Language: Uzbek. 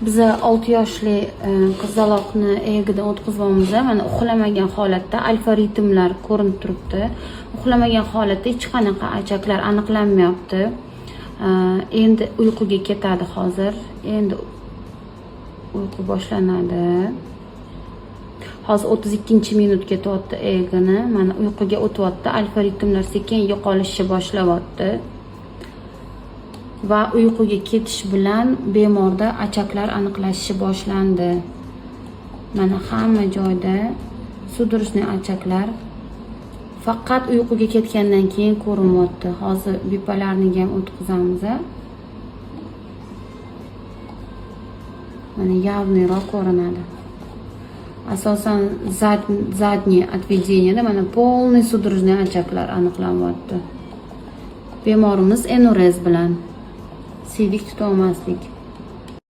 Biza 6 yoshli qizaloqni egidan o'tkazganmiz. Mana uxlamagan holatda alfa ritmlar ko'rinib turibdi. Uxlamagan holatda hech qanaqa achaklar aniqlanmayapti. Endi uyquga ketadi hozir. Endi uyqu boshlanadi. Hozir 32-minut ketyapti egini. Mana uyquga o'tyapti. Alfa ritmlar sekin yo'qolishni boshlayapti. Va uyquga ketish bilan bemorda achaklar aniqlashni boshlandi. Mana hamma joyda sudrashli achaklar faqat uyquga ketgandan keyin ko'rinyapti. Hozir bipolarniga ham o'tkazamiz. Mana явныйroq ko'rinadi. Asosan задний отведениеda mana полный sudrashli achaklar aniqlanyapti. Bemorimiz enurez bilan siydik tuta olmaslik.